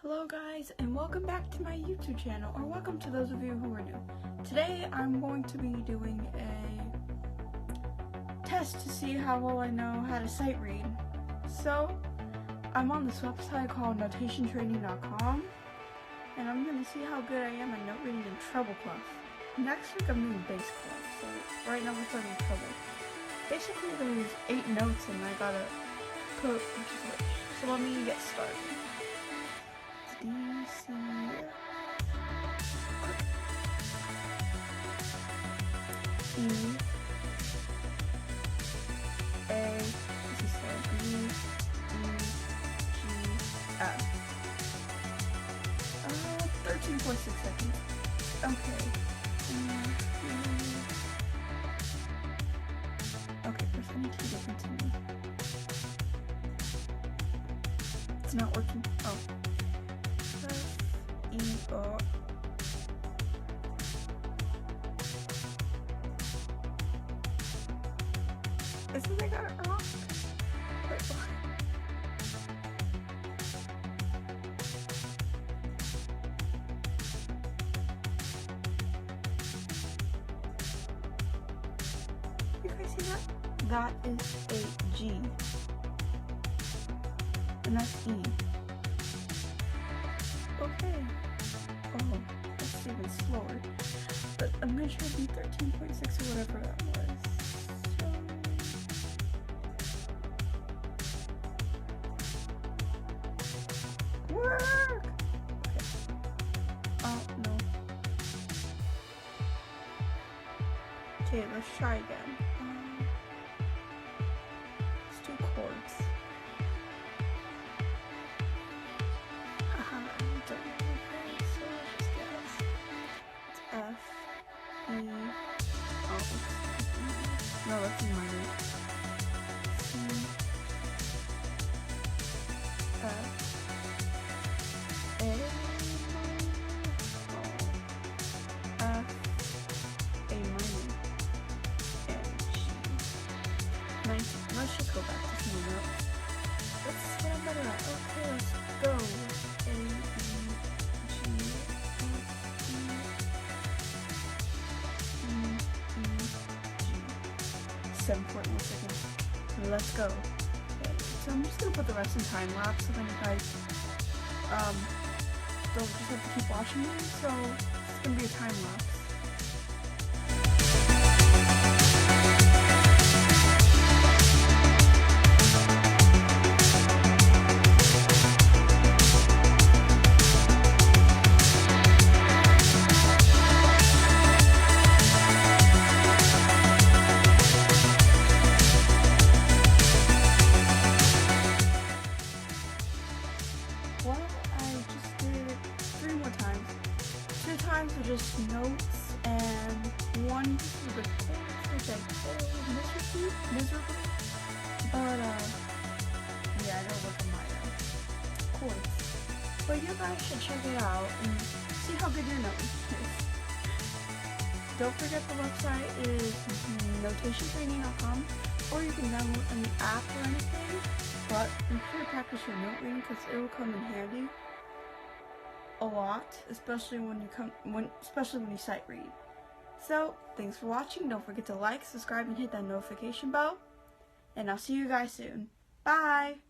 Hello guys, and welcome back to my YouTube channel, or welcome to those of you who are new. Today I'm going to be doing a test to see how well I know how to sight read. So, I'm on this website called notationtraining.com, and I'm going to see how good I am at note reading in treble clef. Next week I'm doing bass clef, so right now we're starting treble. Basically there's 8 notes and I gotta put which is which. So let me get started. D, C, E, A, this is slow, B, E, G, F. 13.6 seconds. Okay. Okay, first I need to get continue. It's not working. Oh. E, O. Isn't I got it wrong? Wait, what? You guys see that? That is a G. And that's E. Okay. Oh, that's even slower. But I'm gonna try to be 13.6 or whatever that was. So... Work! Okay. Oh, no. Okay, let's try again. Let's do chords. No, that's in minor. C, F, A, F, A minor, and G. Nice. Let's just go back to some notes. That's what I'm better at. Okay, let's go. A, B, G, F, E, 7.1 seconds. Let's go. Okay, so I'm just gonna put the rest in time lapse so then you guys don't just have to keep watching me. So it's gonna be a time lapse. Well, I just did it 3 more times. 2 times were just notes, and 1 was with chords, which I failed miserably. But, yeah, I don't look at my chords. But you guys should check it out and see how good your note is. Don't forget the website is notationtraining.com, or you can download any app or anything. But be sure to practice your note reading because it will come in handy a lot, especially when you sight read. So, thanks for watching. Don't forget to like, subscribe, and hit that notification bell. And I'll see you guys soon. Bye!